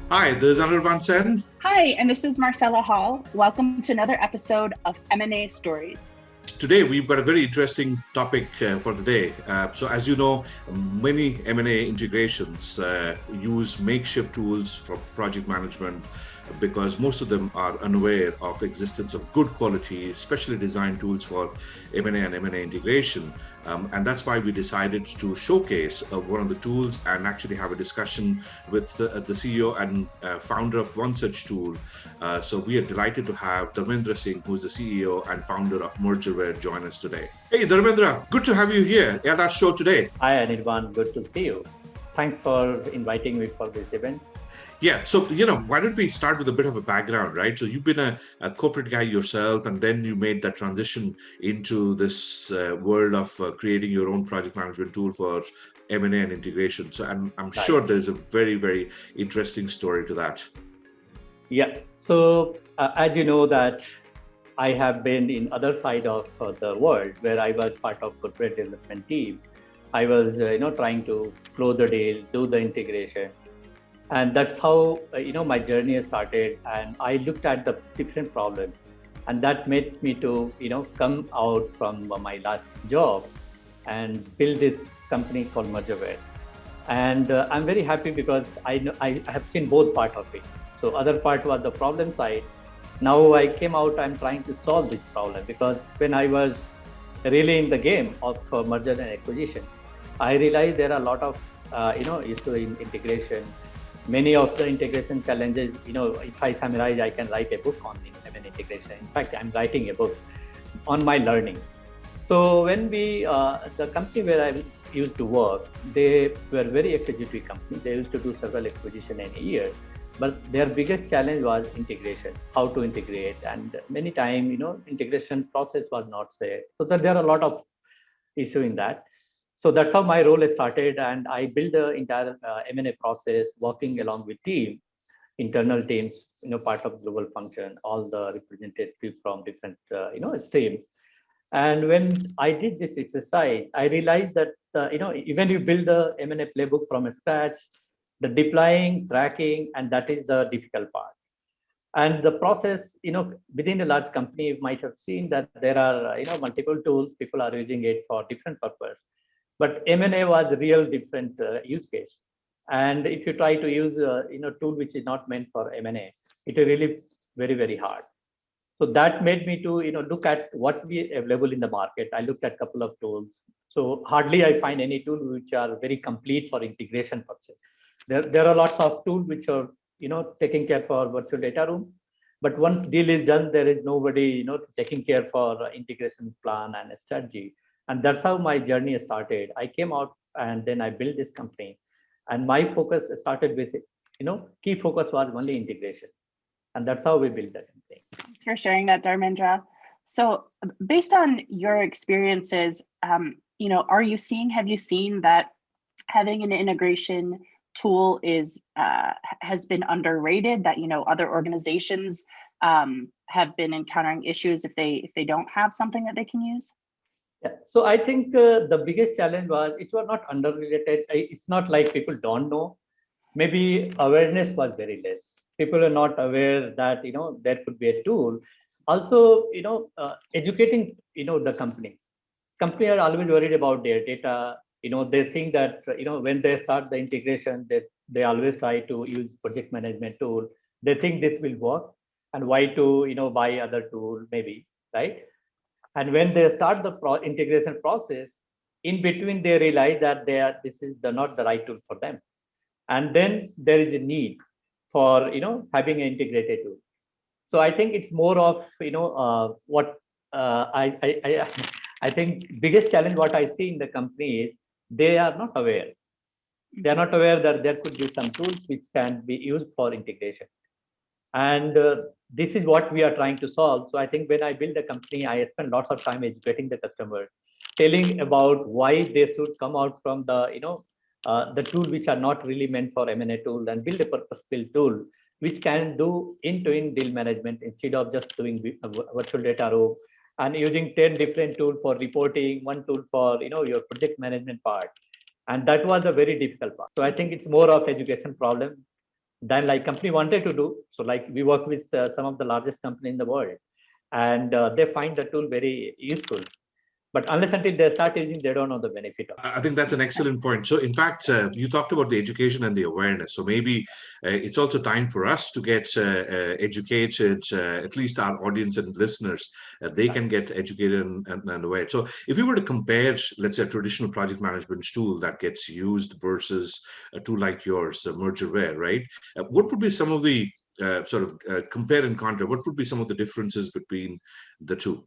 Hi, this is Dharmendra Singh. Hi, and this is Marcella Hall. Welcome to another episode of M&A Stories. Today, we've got a very interesting topic for the day. So, as you know, many M&A integrations use makeshift tools for project management because most of them are unaware of existence of good quality, specially designed tools for M&A and M&A integration. And that's why we decided to showcase one of the tools and actually have a discussion with the CEO and founder of one such tool. So we are delighted to have Dharmendra Singh, who's the CEO and founder of Mergerware, join us today. Hey, Dharmendra, good to have you here at our show today. Hi, Anirban. Good to see you. Thanks for inviting me for this event. Yeah, so why don't we start with a bit of a background, right? So you've been a corporate guy yourself, and then you made that transition into this world of creating your own project management tool for M&A and integration. So I'm sure there's a very, very interesting story to that. Yeah. So as you know that I have been in other side of the world where I was part of corporate development team. I was trying to close the deal, do the integration. And that's how my journey started, and I looked at the different problems, and that made me to come out from my last job and build this company called Mergerware. And I'm very happy because I have seen both part of it. So other part was the problem side. Now I came out, I'm trying to solve this problem, because when I was really in the game of merger and acquisitions, I realized there are a lot of issue in integration. Many of the integration challenges, if I summarize, I can write a book on M&A integration. In fact, I'm writing a book on my learning. So when the company where I used to work, they were very acquisitive company. They used to do several acquisitions in a year, but their biggest challenge was integration, how to integrate. And many times, integration process was not safe. So there are a lot of issue in that. So that's how my role started, and I built the entire M&A process, working along with internal teams, part of global function, all the representatives from different, streams. And when I did this exercise, I realized that, even you build the M&A playbook from scratch, the deploying, tracking, and that is the difficult part. And the process, within a large company, you might have seen that there are, multiple tools, people are using it for different purposes. But M&A was a real different use case. And if you try to use a tool which is not meant for M&A, it is really very, very hard. So that made me to look at what we available in the market. I looked at a couple of tools. So hardly I find any tool which are very complete for integration purposes. There are lots of tools which are taking care for virtual data room. But once deal is done, there is nobody taking care for integration plan and strategy. And that's how my journey started. I came out and then I built this company. And my focus started with, key focus was only integration. And that's how we built that company. Thanks for sharing that, Dharmendra. So based on your experiences, have you seen that having an integration tool has been underrated, that, other organizations have been encountering issues if they don't have something that they can use? Yeah. So I think the biggest challenge was it was not underrated. It's not like people don't know. Maybe awareness was very less. People are not aware that there could be a tool. Also, educating the companies. Companies are always worried about their data. They think that when they start the integration, they always try to use project management tool. They think this will work, and why to buy other tool maybe, right? And when they start the integration process, in between they realize that this is not the right tool for them, and then there is a need for having an integrated tool. So I think it's more of what I I think biggest challenge what I see in the company is they are not aware. They are not aware that there could be some tools which can be used for integration. And this is what we are trying to solve. So I think when I build a company, I spend lots of time educating the customer, telling about why they should come out from the tool which are not really meant for M&A tool, and build a purpose-built tool which can do end-to-end deal management instead of just doing virtual data room and using 10 different tools for reporting, one tool for your project management part. And that was a very difficult part. So I think it's more of education problem than like company wanted to do. So like we work with some of the largest company in the world, and they find the tool very useful. But unless until they start using, they don't know the benefit of it. I think that's an excellent point. So, in fact, you talked about the education and the awareness. So maybe it's also time for us to get educated, at least our audience and listeners, they can get educated and aware. So, if you were to compare, let's say, a traditional project management tool that gets used versus a tool like yours, Mergerware, right? What would be some of the compare and contrast? What would be some of the differences between the two?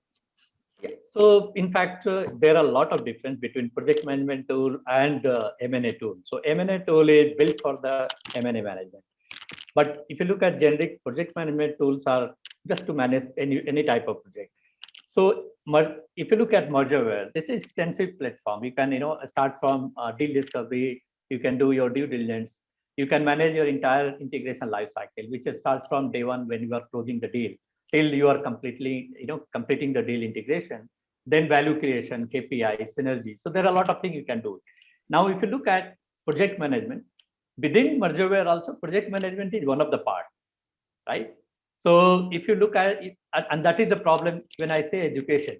Yeah. So in fact, there are a lot of difference between project management tool and M&A tool. So M&A tool is built for the M&A management. But if you look at generic project management tools are just to manage any type of project. So if you look at Mergerware, this is extensive platform. You can start from deal discovery. You can do your due diligence. You can manage your entire integration lifecycle, which starts from day one when you are closing the deal till you are completely completing the deal integration. Then value creation, KPI, synergy. So there are a lot of things you can do. Now, if you look at project management, within Mergerware also project management is one of the part, right? So if you look at it, and that is the problem when I say education.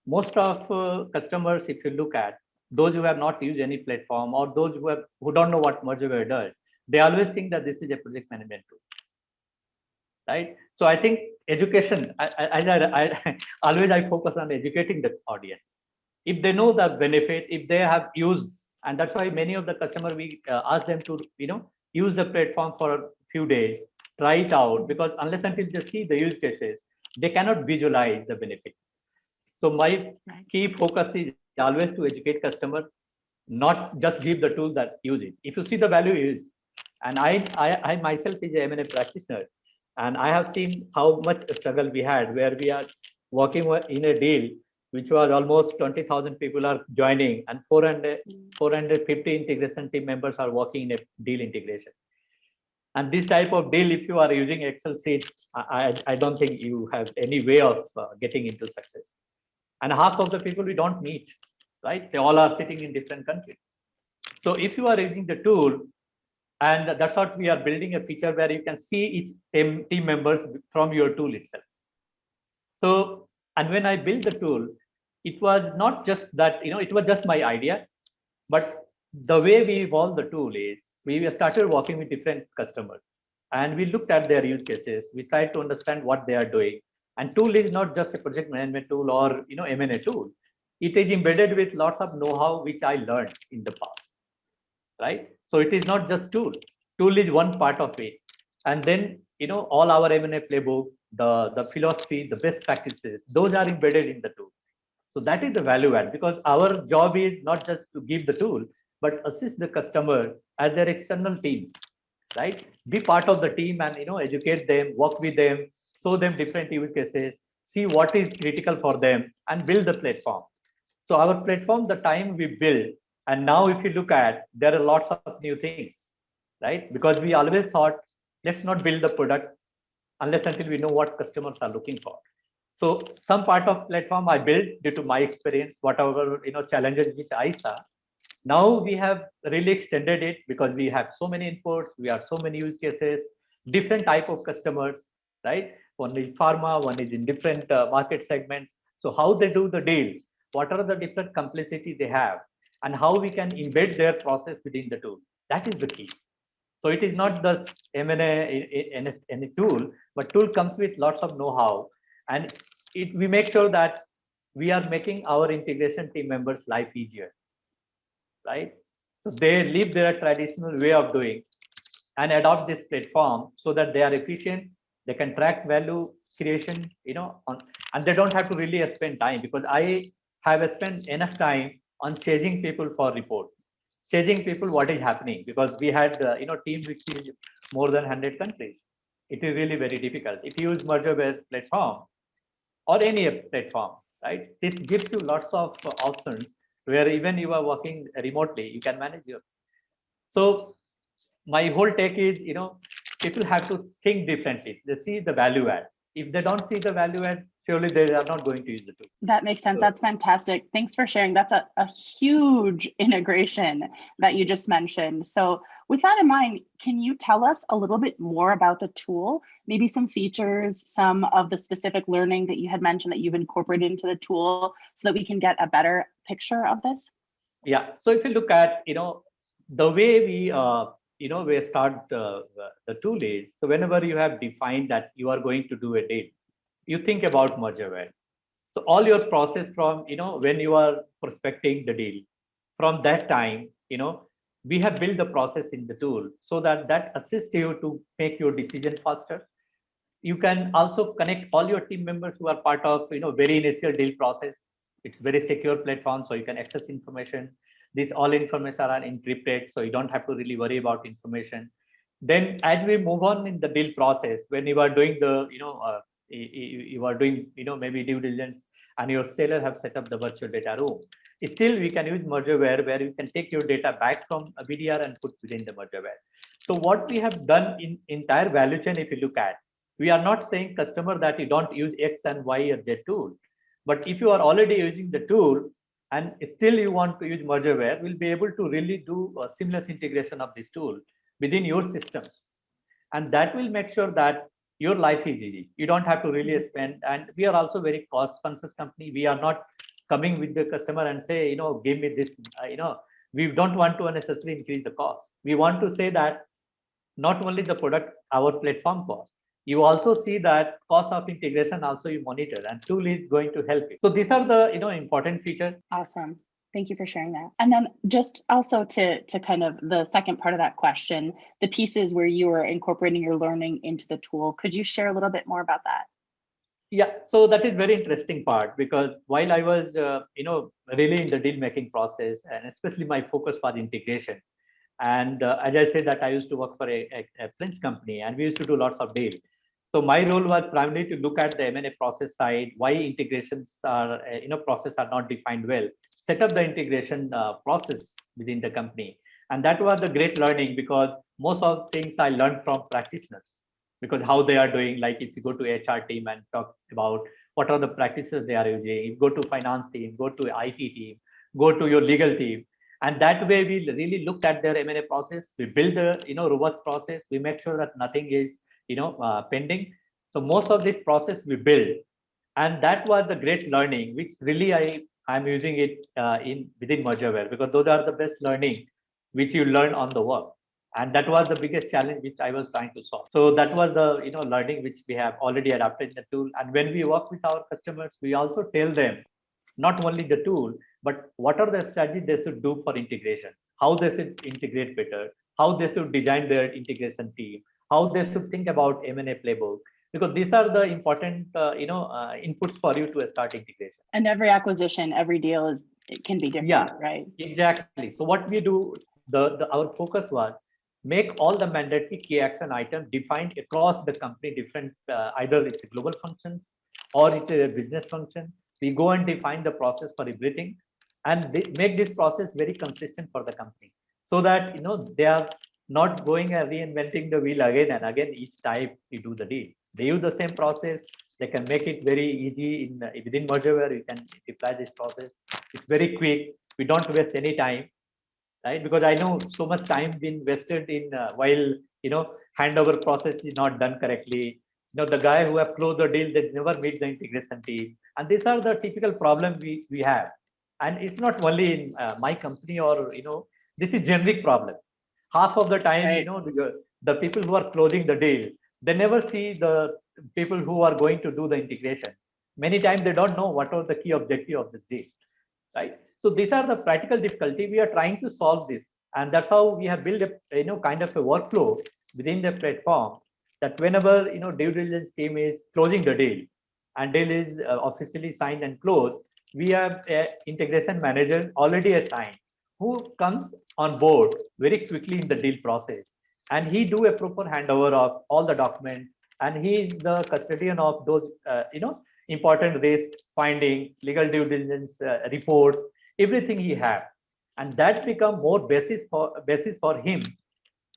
Most of customers, if you look at those who have not used any platform or those who don't know what Mergerware does, they always think that this is a project management tool, right? So I think education, I always I focus on educating the audience. If they know the benefit, if they have used, and that's why many of the customer we ask them to use the platform for a few days, try it out, because unless until they see the use cases, they cannot visualize the benefit. So my key focus is always to educate customer, not just give the tool that use it. If you see the value, use it. And I myself is a M&A practitioner, and I have seen how much struggle we had where we are working in a deal which was almost 20,000 people are joining and 450 integration team members are working in a deal integration. And this type of deal, if you are using Excel sheet, I don't think you have any way of getting into success. And half of the people we don't meet, right? They all are sitting in different countries. So if you are using the tool, and that's what we are building a feature where you can see each team members from your tool itself. So, and when I built the tool, it was not just that, it was just my idea, but the way we evolved the tool is we started working with different customers and we looked at their use cases. We tried to understand what they are doing. And tool is not just a project management tool or, M&A tool. It is embedded with lots of know-how, which I learned in the past, right? So it is not just tool. Tool is one part of it. And then, all our M&A playbook, the philosophy, the best practices, those are embedded in the tool. So that is the value add, because our job is not just to give the tool, but assist the customer as their external team, right? Be part of the team and educate them, work with them, show them different use cases, see what is critical for them, and build the platform. So our platform, the time we build, and now if you look at, there are lots of new things, right? Because we always thought, let's not build the product unless until we know what customers are looking for. So some part of platform I built due to my experience, whatever challenges which I saw. Now we have really extended it because we have so many inputs, we have so many use cases, different type of customers, right? One is pharma, one is in different market segments. So how they do the deal, what are the different complexity they have, and how we can embed their process within the tool. That is the key. So it is not the M&A in a tool, but tool comes with lots of know-how, and we make sure that we are making our integration team members' life easier, right? So they leave their traditional way of doing and adopt this platform so that they are efficient. They can track value creation, and they don't have to really spend time, because I have spent enough time on chasing people for report, chasing people what is happening, because we had team which is more than 100 countries. It is really very difficult. If you use Mergerware platform or any platform, right? This gives you lots of options where even you are working remotely, you can manage your. So my whole take is, people have to think differently. They see the value add. If they don't see the value add, surely they are not going to use the tool. That makes sense. So, That's fantastic. Thanks for sharing. That's a huge integration that you just mentioned. So with that in mind, can you tell us a little bit more about the tool? Maybe some features, some of the specific learning that you had mentioned that you've incorporated into the tool so that we can get a better picture of this? yeah. So if you look at, the way we start the tool is, so whenever you have defined that you are going to do a deal, you think about mergerware. So all your process from, when you are prospecting the deal, from that time, we have built the process in the tool so that assists you to make your decision faster. You can also connect all your team members who are part of, very initial deal process. It's very secure platform, so you can access information. These all information are encrypted, so you don't have to really worry about information. Then as we move on in the deal process, when you are doing the, you are doing, maybe due diligence, and your seller have set up the virtual data room. Still, we can use mergerware where you can take your data back from a BDR and put within the mergerware. So what we have done in entire value chain, if you look at, we are not saying customer that you don't use X and Y or Z tool. But if you are already using the tool and still you want to use mergerware, we'll be able to really do a seamless integration of this tool within your systems. And that will make sure that your life is easy. You don't have to really spend. And we are also very cost conscious company. We are not coming with the customer and say, give me this, we don't want to unnecessarily increase the cost. We want to say that not only the product, our platform cost, you also see that cost of integration also you monitor, and tool is going to help you. So these are the important features. Awesome. Thank you for sharing that. And then just also to kind of the second part of that question, the pieces where you are incorporating your learning into the tool, could you share a little bit more about that? Yeah, so that is very interesting part, because while I was really in the deal making process, and especially my focus was integration. And as I said that I used to work for a French company, and we used to do lots of deals. So my role was primarily to look at the M&A process side, why integrations are, process are not defined well, set up the integration process within the company. And that was the great learning, because most of things I learned from practitioners, because how they are doing, like if you go to HR team and talk about what are the practices they are using, you go to finance team, go to IT team, go to your legal team. And that way we really looked at their M&A process. We build a, robust process. We make sure that nothing is, pending. So most of this process we build, and that was the great learning, which really I'm using it in within mergerware, because those are the best learning which you learn on the work. And that was the biggest challenge which I was trying to solve. So that was the learning which we have already adapted in the tool. And when we work with our customers, we also tell them not only the tool, but what are the strategies they should do for integration, how they should integrate better, how they should design their integration team, how they should think about M&A playbook, because these are the important inputs for you to start integration. And every acquisition, every deal it can be different, right? Exactly. So what we do, our focus was make all the mandatory key action items defined across the company, different, either it's a global functions or it's a business function. We go and define the process for everything, and make this process very consistent for the company, so that they are not going and reinventing the wheel again and again each time you do the deal. They use the same process. They can make it very easy within mergerware. You can deploy this process. It's very quick. We don't waste any time, right? Because I know so much time been wasted in while handover process is not done correctly. The guy who have closed the deal, they never meet the integration team, and these are the typical problem we have. And it's not only in my company, or this is generic problem. Half of the time, Right. the people who are closing the deal, they never see the people who are going to do the integration. Many times they don't know what are the key objective of this deal, right? So these are the practical difficulty. We are trying to solve this, and that's how we have built a kind of a workflow within the platform, that whenever due diligence team is closing the deal and deal is officially signed and closed, we have a integration manager already assigned, who comes on board very quickly in the deal process, and he do a proper handover of all the documents, and he is the custodian of those important risk finding, legal due diligence reports, everything he have. And that become more basis for him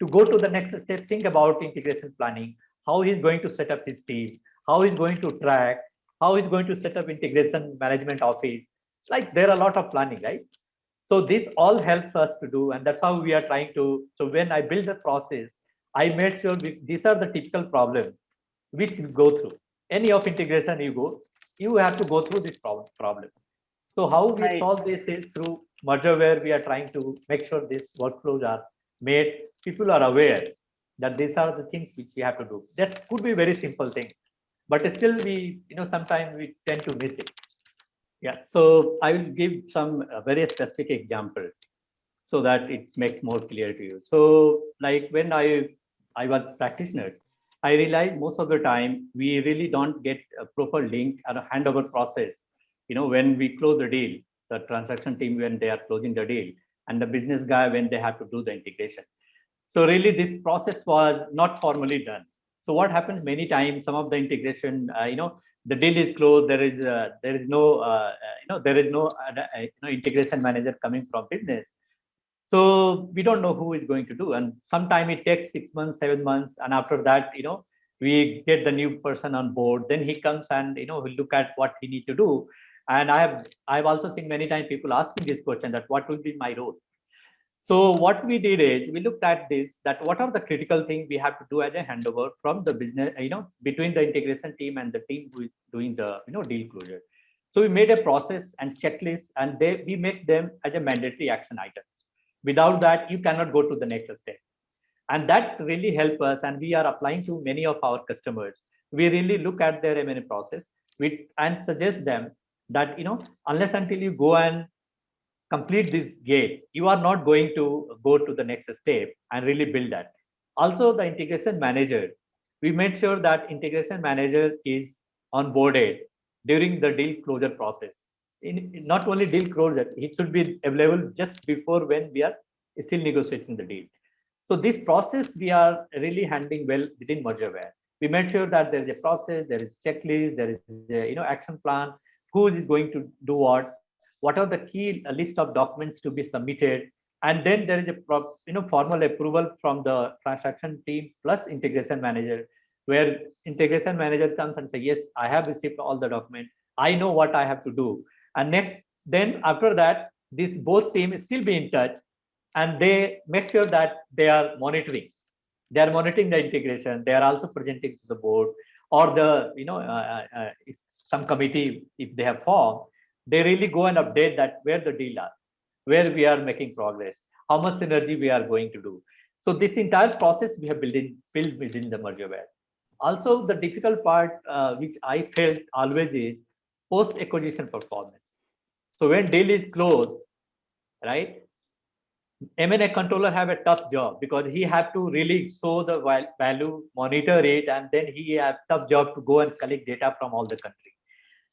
to go to the next step, think about integration planning, how he's going to set up his team, how he's going to track, how he's going to set up integration management office. Like there are a lot of planning, right? So this all helps us to do, and that's how we are trying to. So when I build the process, I made sure these are the typical problems which you go through. Any of integration you go, you have to go through this problem. So how we Right. solve this is through merger, where we are trying to make sure these workflows are made. People are aware that these are the things which we have to do. That could be very simple things, but still we, sometimes we tend to miss it. Yeah. So I will give some very specific example so that it makes more clear to you. So like when I was practitioner, I realized most of the time we really don't get a proper link and a handover process. When we close the deal, the transaction team when they are closing the deal, and the business guy when they have to do the integration. So really, this process was not formally done. So what happens many times, some of the integration, the deal is closed. There is no integration manager coming from business. So we don't know who is going to do, and sometime it takes 6 months, 7 months, and after that, we get the new person on board. Then he comes and we look at what he need to do. And I've also seen many times people asking this question that what will be my role. So what we did is we looked at this, that what are the critical things we have to do as a handover from the business, between the integration team and the team who is doing the, deal closure. So we made a process and checklist, and we make them as a mandatory action item. Without that, you cannot go to the next step. And that really helped us, and we are applying to many of our customers. We really look at their M&A process and suggest them that, unless until you go and complete this gate, you are not going to go to the next step and really build that. Also, the integration manager, we made sure that integration manager is onboarded during the deal closure process. Not only deal closure, it should be available just before when we are still negotiating the deal. So this process we are really handling well within Mergerware. We made sure that there is a process, there is checklist, there is a action plan, who is going to do what are the key list of documents to be submitted, and then there is a formal approval from the transaction team plus integration manager, where integration manager comes and say, yes, I have received all the documents, I know what I have to do. And next, then after that, these both teams still be in touch, and they make sure that they are monitoring the integration. They are also presenting to the board or the some committee if they have formed. They really go and update that where the deal are, where we are making progress, how much synergy we are going to do. So this entire process we have built within the Mergerware. Also, the difficult part which I felt always is post acquisition performance. So when deal is closed, right, M&A controller have a tough job because he have to really show the value, monitor it, and then he have tough job to go and collect data from all the country.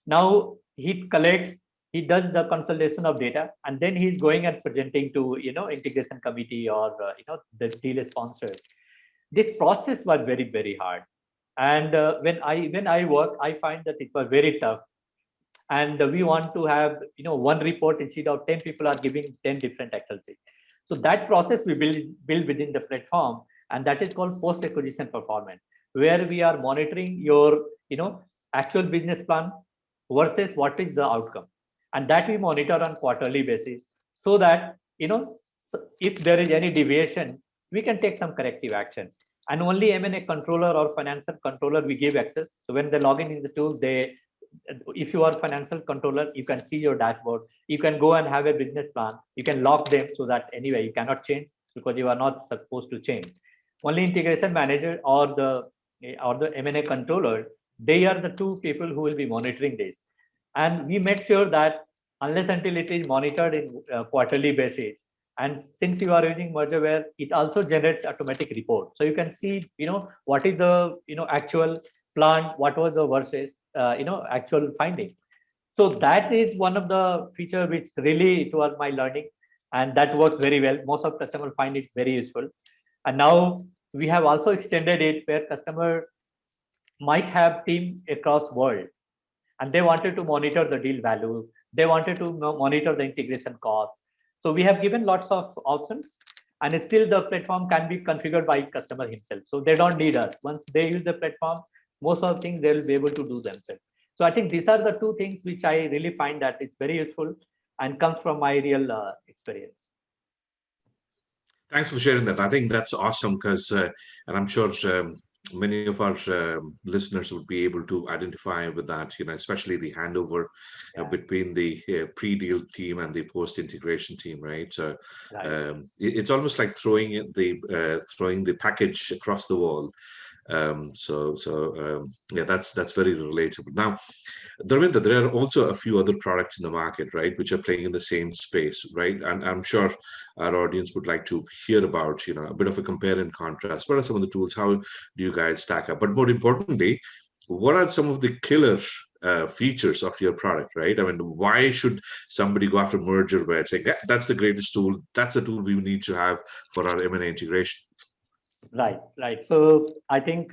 Now he collects, he does the consolidation of data, and then he's going and presenting to integration committee or the deal sponsors. This process was very hard, and when I work, I find that it was very tough. And we want to have one report instead of 10 people are giving 10 different Excel sheets. So that process we build within the platform, and that is called post acquisition performance, where we are monitoring your actual business plan versus what is the outcome, and that we monitor on quarterly basis, so that if there is any deviation, we can take some corrective action. And only M&A controller or financial controller we give access. So when they log in the tool, if you are financial controller, you can see your dashboard, you can go and have a business plan, you can lock them so that anyway you cannot change because you are not supposed to change. Only integration manager or the M&A controller, they are the two people who will be monitoring this. And we make sure that unless until it is monitored in quarterly basis, and since you are using Mergerware, it also generates automatic report, so you can see what is the actual plan, what was the versus actual finding. So that is one of the feature which really it was my learning, and that works very well. Most of customers find it very useful. And now we have also extended it where customer might have team across world, and they wanted to monitor the deal value, they wanted to monitor the integration costs. So we have given lots of options, and still the platform can be configured by customer himself, so they don't need us. Once they use the platform, most of the things they will be able to do themselves. So I think these are the two things which I really find that it's very useful and comes from my real experience. Thanks for sharing that. I think that's awesome because, and I'm sure many of our listeners would be able to identify with that, especially the handover Yeah. between the pre-deal team and the post-integration team, right? So Right. it's almost like throwing the package across the wall. Yeah, that's very relatable. Now, Dharmendra, there are also a few other products in the market, right, which are playing in the same space, right? And I'm sure our audience would like to hear about, a bit of a compare and contrast. What are some of the tools? How do you guys stack up? But more importantly, what are some of the killer features of your product, right? I mean, why should somebody go after merger where it's like that's the greatest tool? That's the tool we need to have for our M&A integration. Right, right. So I think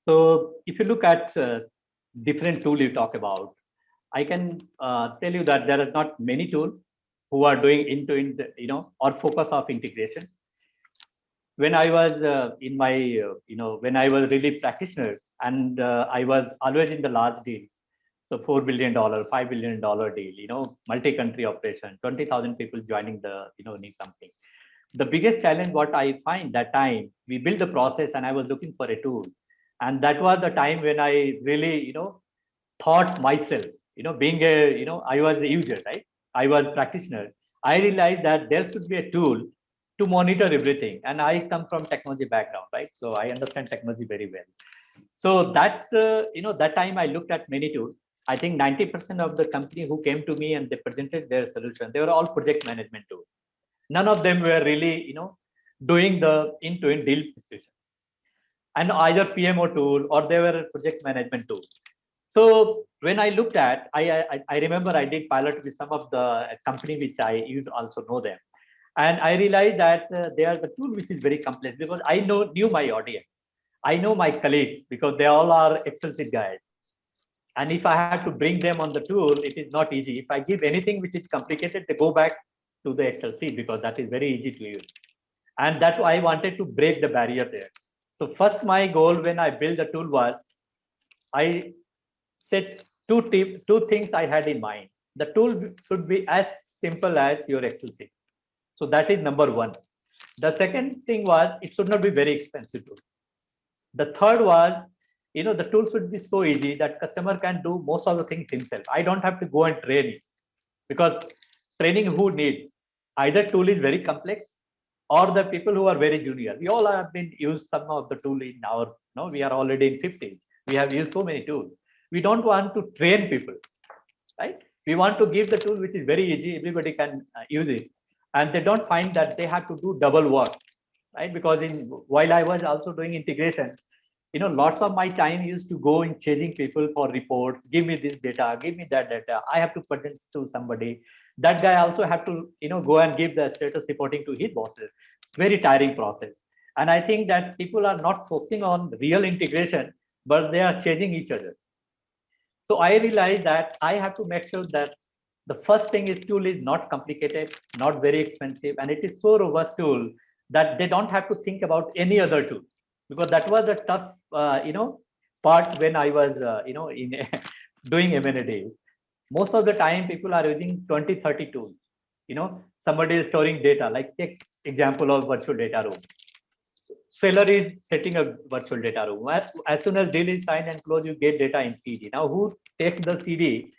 so. If you look at different tool you talk about, I can tell you that there are not many tools who are doing end-to-end, or focus of integration. When I was in my, when I was really practitioner, and I was always in the large deals. So $4 billion, $5 billion deal, multi-country operation, 20,000 people joining the, new company. The biggest challenge what I find that time, we built the process and I was looking for a tool. And that was the time when I really, thought myself, being a, I was a user, right? I was practitioner. I realized that there should be a tool to monitor everything. And I come from technology background, right? So I understand technology very well. So that, that time I looked at many tools. I think 90% of the company who came to me and they presented their solution, they were all project management tools. None of them were really, doing the end-to-end deal decision. And either PMO tool or they were a project management tool. So when I looked at, I remember I did pilot with some of the company which you also know them. And I realized that they are the tool which is very complex because I knew my audience. I know my colleagues because they all are Excel sheet guys. And if I have to bring them on the tool, it is not easy. If I give anything which is complicated, they go back to the Excel sheet because that is very easy to use. And that I wanted to break the barrier there. So first my goal when I built the tool was I set two things I had in mind. The tool should be as simple as your Excel sheet. So that is number one. The second thing was it should not be very expensive tool. The third was, the tool should be so easy that customer can do most of the things himself. I don't have to go and train it because training who need either tool is very complex or the people who are very junior. We all have been used some of the tool in our, we are already in 50. We have used so many tools. We don't want to train people, right? We want to give the tool which is very easy. Everybody can use it. And they don't find that they have to do double work, right? Because while I was also doing integration, lots of my time used to go in chasing people for reports. Give me this data, give me that data. I have to present to somebody. That guy also have to, go and give the status reporting to his bosses. Very tiring process. And I think that people are not focusing on real integration, but they are chasing each other. So I realized that I have to make sure that the first thing is tool is not complicated, not very expensive, and it is so robust tool that they don't have to think about any other tool. Because that was a tough, part when I was, in doing M&A deals. Most of the time, people are using 20, 30 tools. Somebody is storing data, like take example of virtual data room. Seller is setting a virtual data room. As soon as deal is signed and closed, you get data in CD. Now, who takes the CD?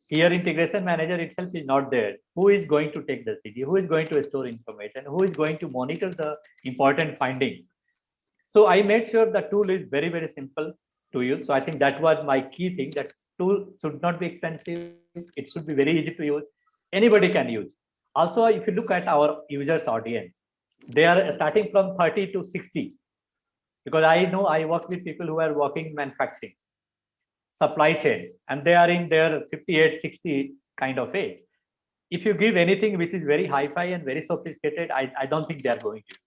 Here, integration manager itself is not there. Who is going to take the CD? Who is going to store information? Who is going to monitor the important findings? So I made sure the tool is very, very simple to use. So I think that was my key thing, that tool should not be expensive. It should be very easy to use. Anybody can use. Also, if you look at our users audience, they are starting from 30 to 60. Because I know I work with people who are working in manufacturing, supply chain, and they are in their 58, 60 kind of age. If you give anything which is very hi-fi and very sophisticated, I don't think they are going to.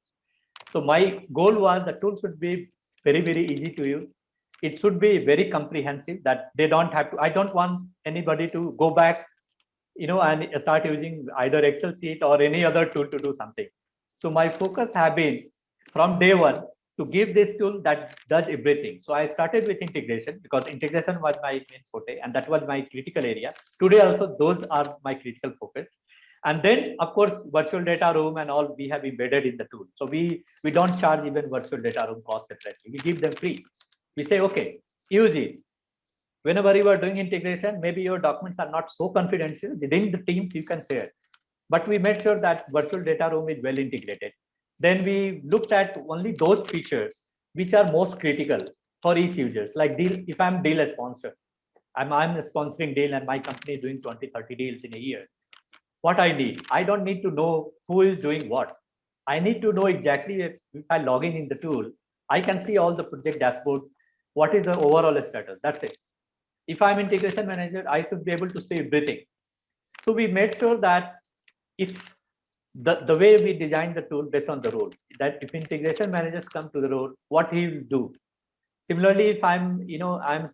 So my goal was the tool should be very, very easy to use. It should be very comprehensive that they don't have to, I don't want anybody to go back, and start using either Excel sheet or any other tool to do something. So my focus have been from day one to give this tool that does everything. So I started with integration because integration was my main forte and that was my critical area. Today also those are my critical focus. And then of course virtual data room and all we have embedded in the tool. So we don't charge even virtual data room cost separately. We give them free. We say, okay, use it. Whenever you are doing integration, maybe your documents are not so confidential. Within the teams, you can share. But we made sure that virtual data room is well integrated. Then we looked at only those features which are most critical for each user. Like deal, if I'm deal sponsor, I'm sponsoring deal and my company is doing 20, 30 deals in a year. What I need, I don't need to know who is doing what. I need to know exactly if I log in the tool, I can see all the project dashboard, what is the overall status. That's it. If I'm integration manager, I should be able to see everything. So we made sure that if the way we design the tool based on the role, that if integration managers come to the role, what he will do. Similarly, if I'm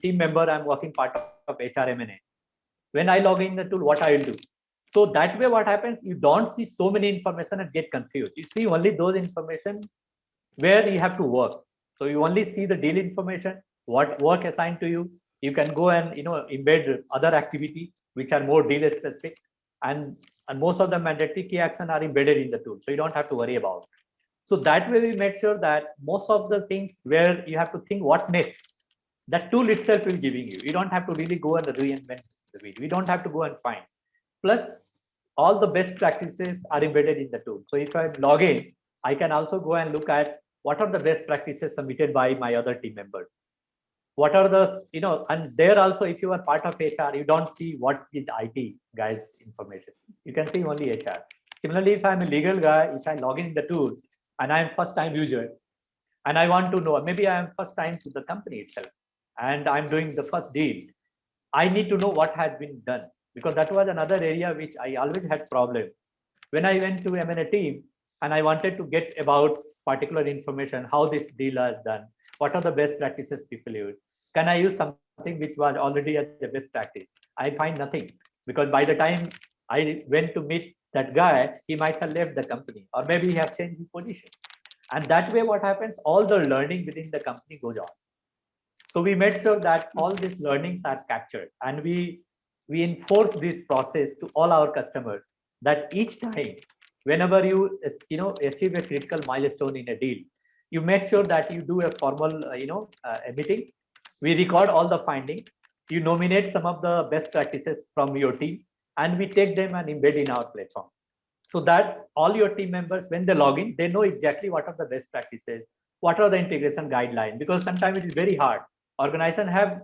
team member, I'm working part of HR M&A. When I log in the tool, what I will do. So that way, what happens, you don't see so many information and get confused. You see only those information where you have to work. So you only see the deal information, what work assigned to you. You can go and embed other activity which are more deal specific, and most of the mandatory key action are embedded in the tool. So you don't have to worry about. So that way we made sure that most of the things where you have to think what next, that tool itself will giving you. You don't have to really go and reinvent the wheel. We don't have to go and find. Plus, all the best practices are embedded in the tool. So if I log in, I can also go and look at what are the best practices submitted by my other team members. What are the, and there also, if you are part of HR, you don't see what is IT guys information. You can see only HR. Similarly, if I'm a legal guy, if I log in the tool and I'm first time user and I want to know, maybe I am first time to the company itself and I'm doing the first deal, I need to know what has been done, because that was another area which I always had problem. When I went to M&A team and I wanted to get about particular information, how this deal is done, what are the best practices people use, can I use something which was already as the best practice? I find nothing, because by the time I went to meet that guy, he might have left the company or maybe he have changed his position. And that way what happens, all the learning within the company goes on. So we made sure that all these learnings are captured, and we enforce this process to all our customers, that each time, whenever you achieve a critical milestone in a deal, you make sure that you do a formal a meeting. We record all the findings. You nominate some of the best practices from your team, and we take them and embed in our platform, so that all your team members, when they log in, they know exactly what are the best practices, what are the integration guidelines, because sometimes it is very hard. Organization have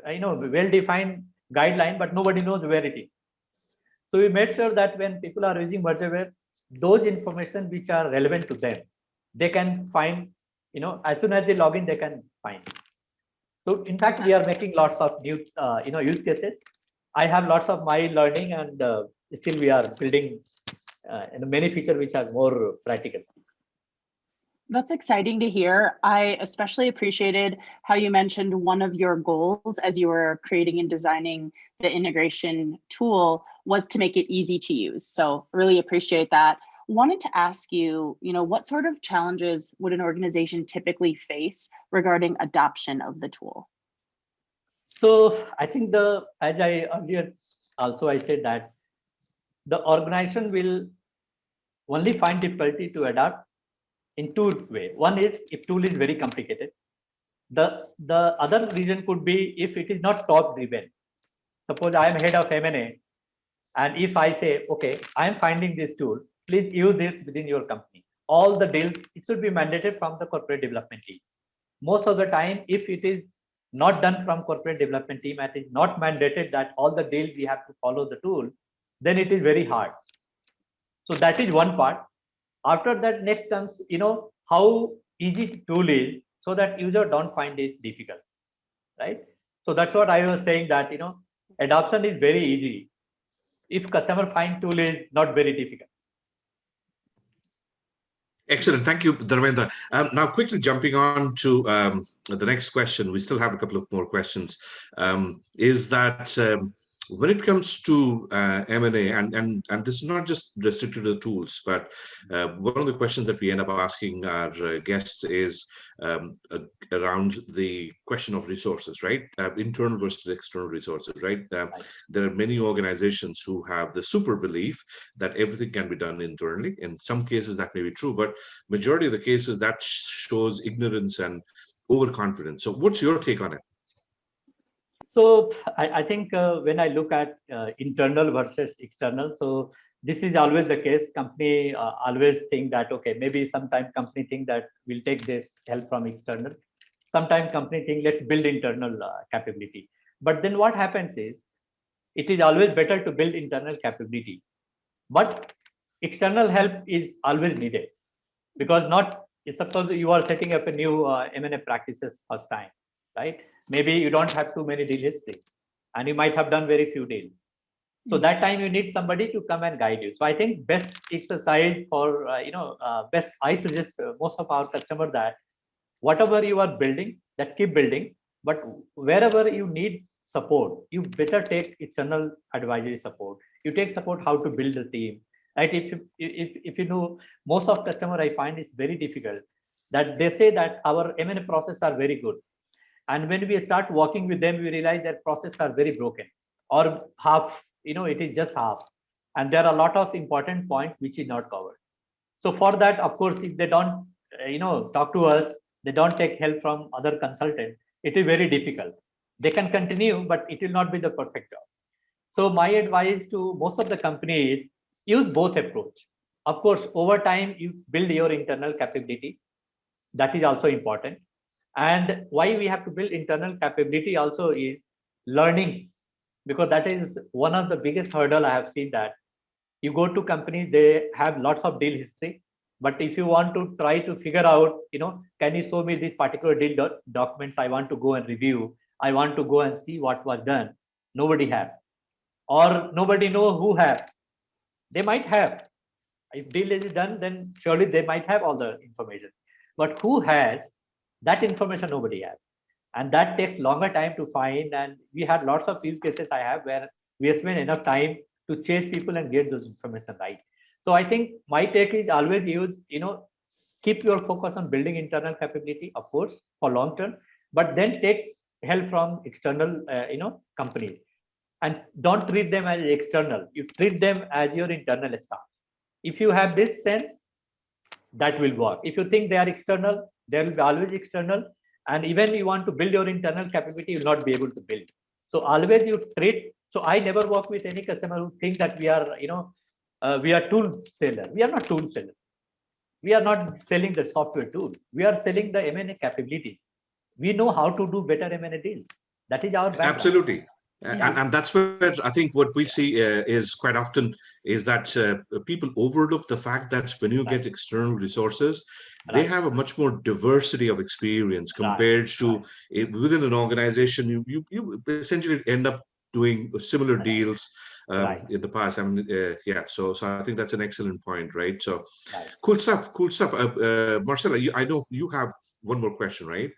well-defined guideline, but nobody knows where it is. So we made sure that when people are using Virtualware, those information which are relevant to them, they can find, as soon as they log in, they can find. So in fact, we are making lots of new, use cases. I have lots of my learning, and still we are building many features which are more practical. That's exciting to hear. I especially appreciated how you mentioned one of your goals as you were creating and designing the integration tool was to make it easy to use. So really appreciate that. Wanted to ask you, what sort of challenges would an organization typically face regarding adoption of the tool? So I think as I earlier also I said that the organization will only find difficulty to adapt in two ways. One is if tool is very complicated. The other reason could be if it is not top driven. Suppose I am head of M&A, and if I say, okay, I am finding this tool, please use this within your company. All the deals, it should be mandated from the corporate development team. Most of the time, if it is not done from corporate development team and it is not mandated that all the deals we have to follow the tool, then it is very hard. So that is one part. After that, next comes, how easy tool is, so that user don't find it difficult, right? So that's what I was saying, that, adoption is very easy if customer find tool is not very difficult. Excellent. Thank you, Dharmendra. Now, quickly jumping on to the next question. We still have a couple of more questions. Is that when it comes to M&A, and this is not just restricted to the tools, but one of the questions that we end up asking our guests is around the question of resources, right? Internal versus external resources, right? There are many organizations who have the super belief that everything can be done internally. In some cases, that may be true, but majority of the cases that shows ignorance and overconfidence. So, what's your take on it? So I think when I look at internal versus external, so this is always the case. Company always think that, okay, maybe sometimes company think that we'll take this help from external. Sometimes company think let's build internal capability. But then what happens is it is always better to build internal capability. But external help is always needed, because not suppose you are setting up a new M&A practices first time, right? Maybe you don't have too many deal history, and you might have done very few deals. So that time you need somebody to come and guide you. So I think best exercise for best, I suggest most of our customers that whatever you are building, that keep building, but wherever you need support, you better take external advisory support. You take support how to build a team, right? If you know, most of customer I find is very difficult, that they say that our M&A process are very good, and when we start working with them, we realize that process are very broken or half, it is just half, and there are a lot of important points which is not covered. So for that, of course, if they don't talk to us, they don't take help from other consultants, it is very difficult. They can continue, but it will not be the perfect job. So my advice to most of the companies, use both approach. Of course, over time you build your internal capability, that is also important. And why we have to build internal capability also is learnings, because that is one of the biggest hurdle I have seen. That you go to companies, they have lots of deal history, but if you want to try to figure out, can you show me this particular deal documents, I want to go and review, I want to go and see what was done, nobody have, or nobody know who have. They might have, if deal is done, then surely they might have all the information, but who has that information? Nobody has. And that takes longer time to find. And we had lots of use cases I have where we have spent enough time to chase people and get those information right. So I think my take is always use, keep your focus on building internal capability, of course, for long term, but then take help from external, companies, and don't treat them as external. You treat them as your internal staff. If you have this sense, that will work. If you think they are external, they will be always external. And even you want to build your internal capability, you will not be able to build. So always you treat. So I never work with any customer who think that we are, we are tool seller. We are not tool seller. We are not selling the software tool. We are selling the M&A capabilities. We know how to do better M&A deals. That is our background. Absolutely. And that's where I think what we see is quite often is that people overlook the fact that when you get external resources, they have a much more diversity of experience compared to within an organization. You essentially end up doing similar deals in the past. I mean, So I think that's an excellent point, right? So cool stuff. Marcella, I know you have one more question, right?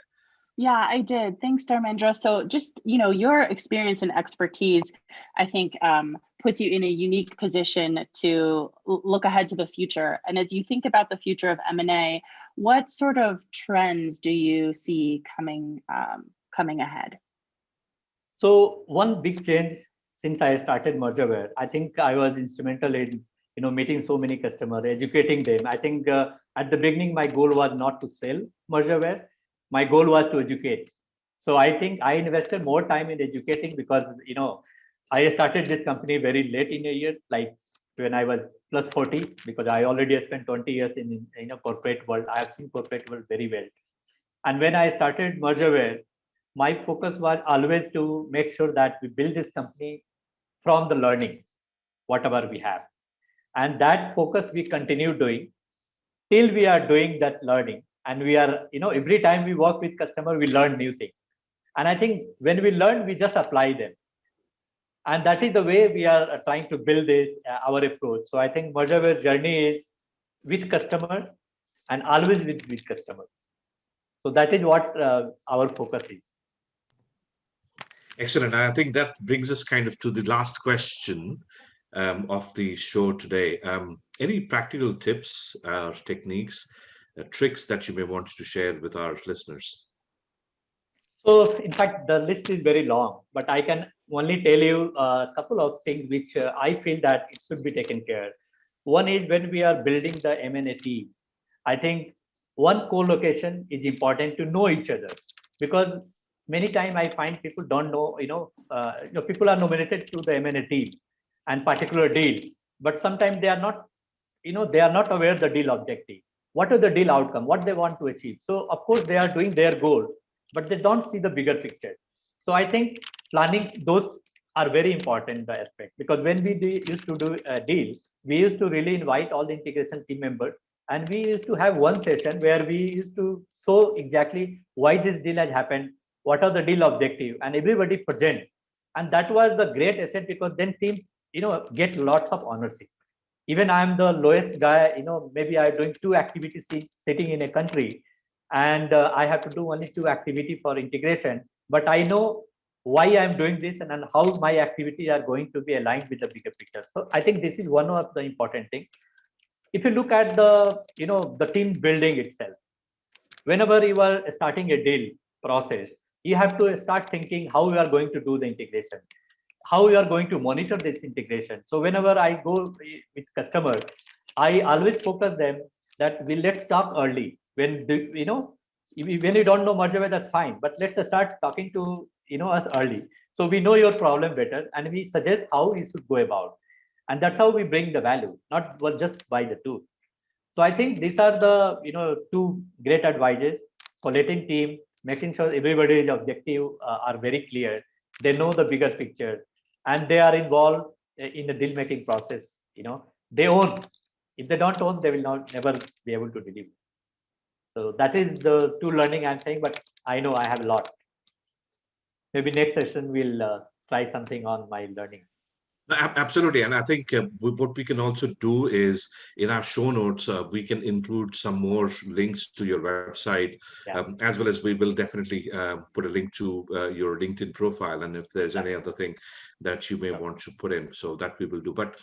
Yeah, I did. Thanks, Dharmendra. So just, your experience and expertise, I think, puts you in a unique position to look ahead to the future. And as you think about the future of M&A, what sort of trends do you see coming ahead? So one big change since I started Mergerware, I think I was instrumental in, meeting so many customers, educating them. I think at the beginning, my goal was not to sell Mergerware. My goal was to educate. So I think I invested more time in educating because, I started this company very late in a year, like when I was plus 40, because I already spent 20 years in corporate world. I have seen corporate world very well. And when I started Mergerware, my focus was always to make sure that we build this company from the learning, whatever we have. And that focus we continue doing till we are doing that learning. And we are, every time we work with customer, we learn new things. And I think when we learn, we just apply them. And that is the way we are trying to build this, our approach. So I think Mergerware journey is with customers and always with customers. So that is what our focus is. Excellent. I think that brings us kind of to the last question of the show today. Any practical tips, techniques, tricks that you may want to share with our listeners? So, in fact, the list is very long, but I can only tell you a couple of things which I feel that it should be taken care. One is when we are building the M&A team, I think one co-location is important to know each other, because many times I find people don't know, people are nominated to the M&A team and particular deal, but sometimes they are not, they are not aware the deal objective. What is the deal outcome? What they want to achieve? So of course they are doing their goal, but they don't see the bigger picture. So I think planning those are very important, the aspect, because when we used to do a deal, we used to really invite all the integration team members, and we used to have one session where we used to show exactly why this deal has happened, what are the deal objective, and everybody present. And that was the great asset, because then team get lots of ownership. Even I'm the lowest guy, maybe I'm doing two activities sitting in a country, and I have to do only two activity for integration, but I know why I'm doing this, and how my activities are going to be aligned with the bigger picture. So I think this is one of the important thing. If you look at the team building itself, whenever you are starting a deal process, you have to start thinking how you are going to do the integration, how you are going to monitor this integration. So whenever I go with customers, I always focus them that let's talk early. When you don't know merger, that's fine, but let's start talking to us early, so we know your problem better and we suggest how you should go about. And that's how we bring the value, not just by the tool. So I think these are the two great advices: collating team, making sure everybody's objective are very clear, they know the bigger picture, and they are involved in the deal making process. They own. If they don't own, they will not never be able to deliver. So that is the two learning I'm saying. But I know I have a lot. Maybe next session we'll try something on my learnings. No, absolutely. And I think what we can also do is in our show notes, we can include some more links to your website, Yeah. as well as we will definitely put a link to your LinkedIn profile. And if there's any other thing that you may want to put in, so that we will do. But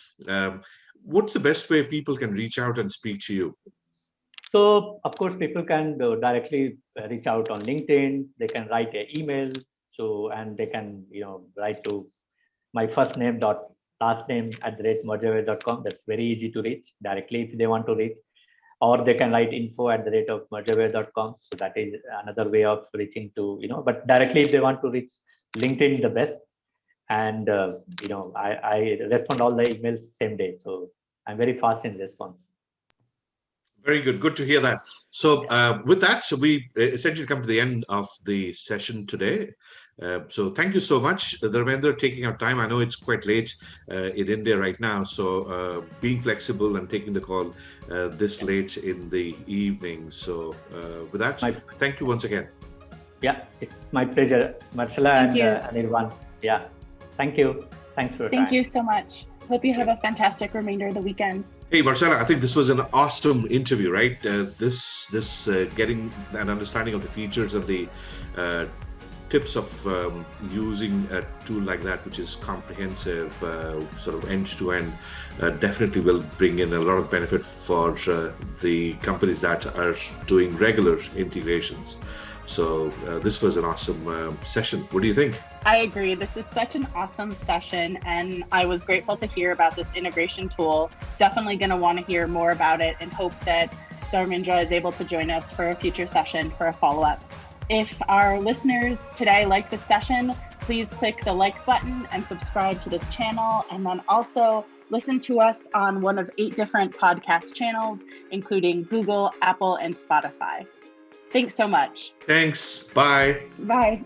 what's the best way people can reach out and speak to you? So of course, people can directly reach out on LinkedIn. They can write an email. So, and they can write to my first name dot last name @mergerware.com. That's very easy to reach directly if they want to reach, or they can write info@mergerware.com. So that is another way of reaching to But directly if they want to reach LinkedIn, the best. And I respond all the emails same day. So I'm very fast in response. Very good. Good to hear that. So with that, so we essentially come to the end of the session today. So thank you so much, Dharmendra, taking our time. I know it's quite late in India right now. So being flexible and taking the call this late in the evening. So with that, thank you once again. Yeah, it's my pleasure, Marcella and Anirvan. Yeah, thank you. Thanks for your time. Thank you so much. Hope you have a fantastic remainder of the weekend. Hey, Marcella, I think this was an awesome interview, right? This getting an understanding of the features and the tips of using a tool like that, which is comprehensive, sort of end-to-end, definitely will bring in a lot of benefit for the companies that are doing regular integrations. So this was an awesome session. What do you think? I agree. This is such an awesome session, and I was grateful to hear about this integration tool. Definitely going to want to hear more about it, and hope that Dharmendra is able to join us for a future session for a follow-up. If our listeners today like this session, please click the like button and subscribe to this channel, and then also listen to us on one of 8 different podcast channels, including Google, Apple, and Spotify. Thanks so much. Thanks. Bye. Bye.